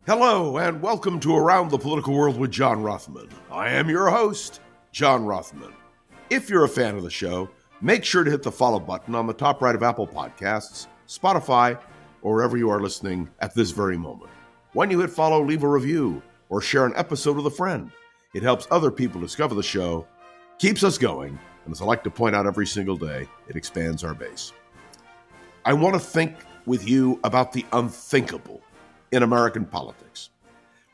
Hello, and welcome to Around the Political World with John Rothman. I am your host, John Rothman. If you're a fan of the show, make sure to hit the follow button on the top right of Apple Podcasts, Spotify, or wherever you are listening at this very moment. When you hit follow, leave a review or share an episode with a friend. It helps other people discover the show, keeps us going, and as I like to point out every single day, it expands our base. I want to think with you about the unthinkable in American politics.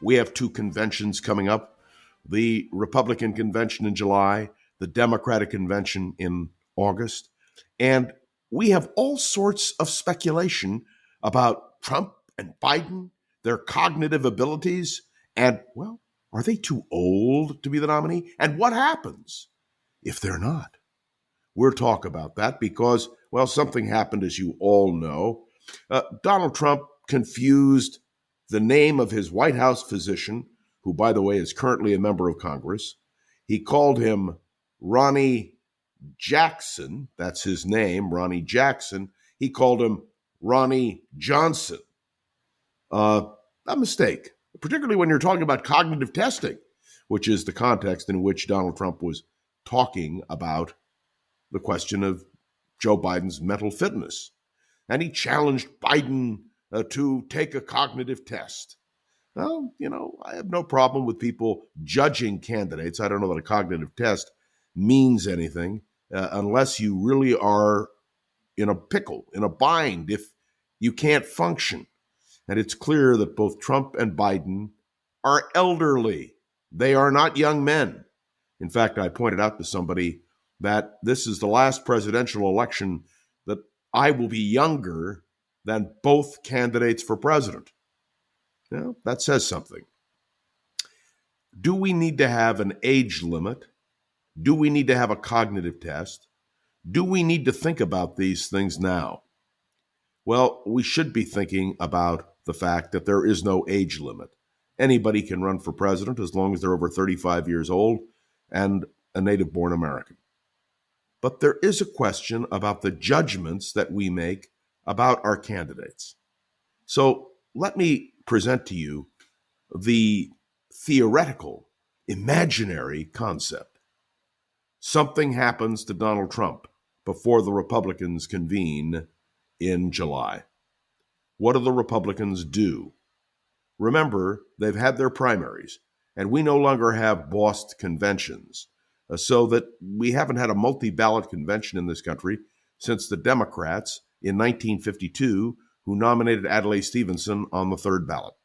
We have two conventions coming up, the Republican convention in July, the Democratic convention in August, and we have all sorts of speculation about Trump and Biden, their cognitive abilities, and, well, are they too old to be the nominee? And what happens if they're not? We'll talk about that because, well, something happened, as you all know. Donald Trump confused the name of his White House physician, who, by the way, is currently a member of Congress. He called him Ronnie Jackson. That's his name, Ronnie Jackson. He called him Ronnie Johnson. A mistake, particularly when you're talking about cognitive testing, which is the context in which Donald Trump was talking about the question of Joe Biden's mental fitness. And he challenged Biden to take a cognitive test. Well, I have no problem with people judging candidates. I don't know that a cognitive test means anything unless you really are in a pickle, in a bind, if you can't function. And it's clear that both Trump and Biden are elderly. They are not young men. In fact, I pointed out to somebody that this is the last presidential election that I will be younger than both candidates for president. Now, that says something. Do we need to have an age limit? Do we need to have a cognitive test? Do we need to think about these things now? Well, we should be thinking about the fact that there is no age limit. Anybody can run for president as long as they're over 35 years old and a native-born American. But there is a question about the judgments that we make about our candidates. So let me present to you the theoretical, imaginary concept. Something happens to Donald Trump before the Republicans convene in July. What do the Republicans do? Remember, they've had their primaries, and we no longer have bossed conventions, so that we haven't had a multi-ballot convention in this country since the Democrats in 1952, who nominated Adlai Stevenson on the third ballot.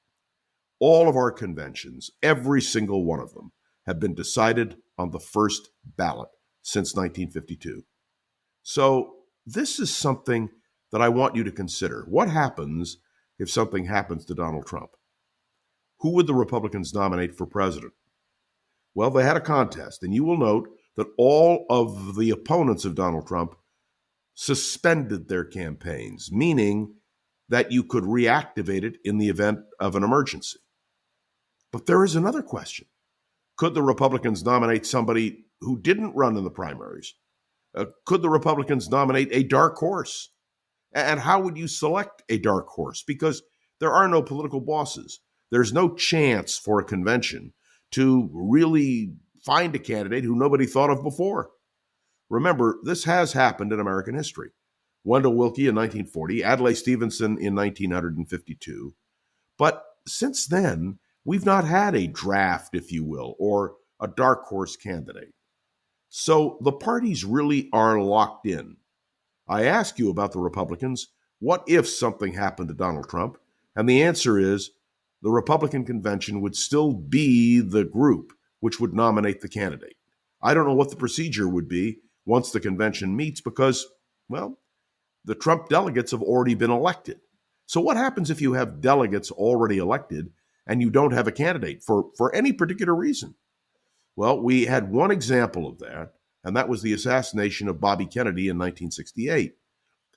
All of our conventions, every single one of them, have been decided on the first ballot since 1952. So this is something that I want you to consider. What happens if something happens to Donald Trump? Who would the Republicans nominate for president? Well, they had a contest, and you will note that all of the opponents of Donald Trump suspended their campaigns, meaning that you could reactivate it in the event of an emergency. But there is another question. Could the Republicans nominate somebody who didn't run in the primaries? Could the Republicans nominate a dark horse? And how would you select a dark horse? Because there are no political bosses. There's no chance for a convention to really find a candidate who nobody thought of before. Remember, this has happened in American history. Wendell Willkie in 1940, Adlai Stevenson in 1952. But since then, we've not had a draft, if you will, or a dark horse candidate. So the parties really are locked in. I ask you about the Republicans, what if something happened to Donald Trump? And the answer is the Republican convention would still be the group which would nominate the candidate. I don't know what the procedure would be once the convention meets because, well, the Trump delegates have already been elected. So what happens if you have delegates already elected and you don't have a candidate for any particular reason? Well, we had one example of that, and that was the assassination of Bobby Kennedy in 1968.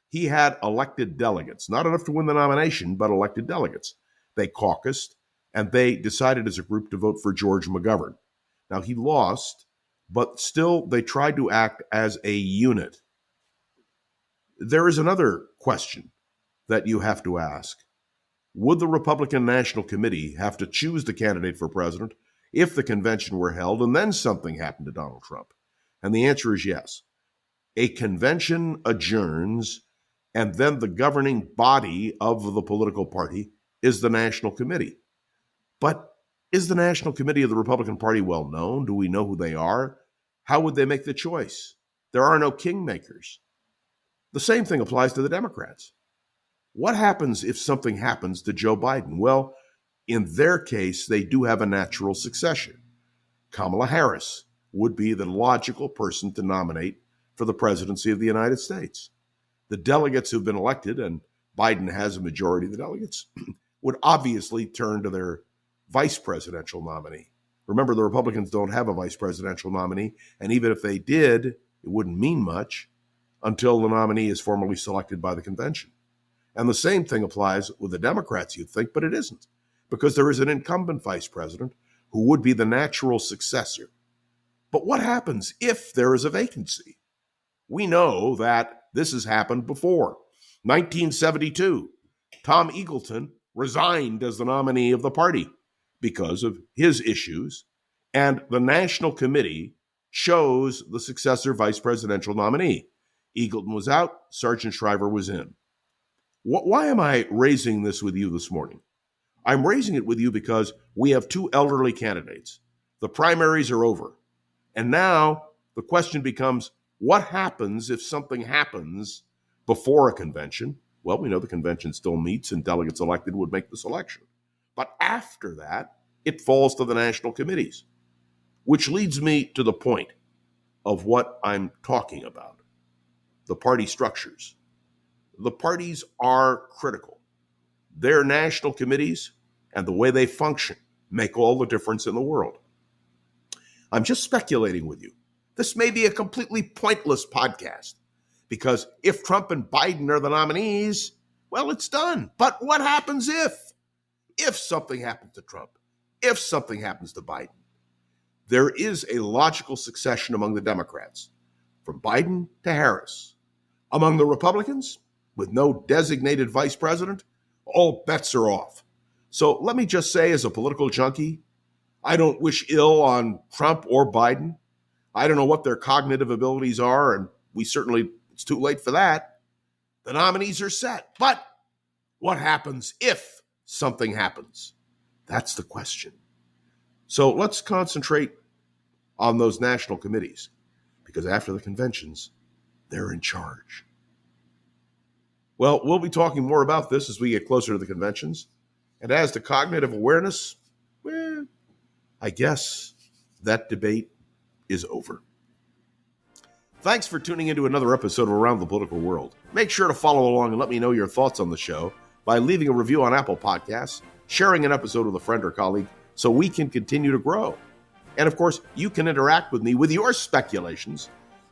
He had elected delegates, not enough to win the nomination, but elected delegates. They caucused, and they decided as a group to vote for George McGovern. Now, he lost, but still they tried to act as a unit. There is another question that you have to ask. Would the Republican National Committee have to choose the candidate for president if the convention were held and then something happened to Donald Trump? And the answer is yes. A convention adjourns, and then the governing body of the political party is the National Committee. But is the National Committee of the Republican Party well known? Do we know who they are? How would they make the choice? There are no kingmakers. The same thing applies to the Democrats. What happens if something happens to Joe Biden? Well, in their case, they do have a natural succession. Kamala Harris would be the logical person to nominate for the presidency of the United States. The delegates who've been elected, and Biden has a majority of the delegates, would obviously turn to their vice presidential nominee. Remember, the Republicans don't have a vice presidential nominee, and even if they did, it wouldn't mean much until the nominee is formally selected by the convention. And the same thing applies with the Democrats, you'd think, but it isn't, because there is an incumbent vice president who would be the natural successor. But what happens if there is a vacancy? We know that this has happened before. 1972, Tom Eagleton resigned as the nominee of the party because of his issues, and the National Committee chose the successor vice presidential nominee. Eagleton was out, Sargent Shriver was in. Why am I raising this with you this morning? I'm raising it with you because we have two elderly candidates. The primaries are over. And now the question becomes, what happens if something happens before a convention? Well, we know the convention still meets and delegates elected would make the selection. But after that, it falls to the national committees, which leads me to the point of what I'm talking about, the party structures. The parties are critical. Their national committees and the way they function make all the difference in the world. I'm just speculating with you. This may be a completely pointless podcast because if Trump and Biden are the nominees, well, it's done. But what happens if something happens to Trump, if something happens to Biden? There is a logical succession among the Democrats, from Biden to Harris. Among the Republicans, with no designated vice president, all bets are off. So let me just say, as a political junkie, I don't wish ill on Trump or Biden. I don't know what their cognitive abilities are, and it's too late for that. The nominees are set. But what happens if something happens? That's the question. So let's concentrate on those national committees, because after the conventions, they're in charge. Well, we'll be talking more about this as we get closer to the conventions. And as to cognitive awareness, I guess that debate is over. Thanks for tuning into another episode of Around the Political World. Make sure to follow along and let me know your thoughts on the show by leaving a review on Apple Podcasts, sharing an episode with a friend or colleague so we can continue to grow. And of course, you can interact with me with your speculations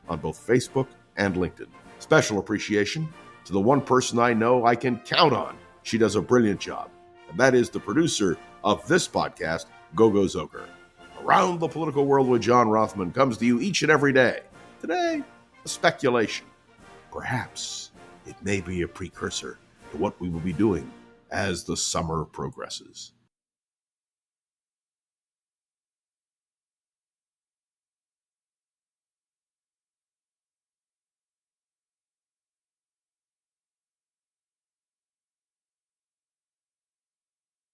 on both Facebook and LinkedIn. Special appreciation to the one person I know I can count on. She does a brilliant job. And that is the producer of this podcast, Gogo Zoker. Around the Political World with John Rothman comes to you each and every day. Today, a speculation. Perhaps it may be a precursor to what we will be doing as the summer progresses.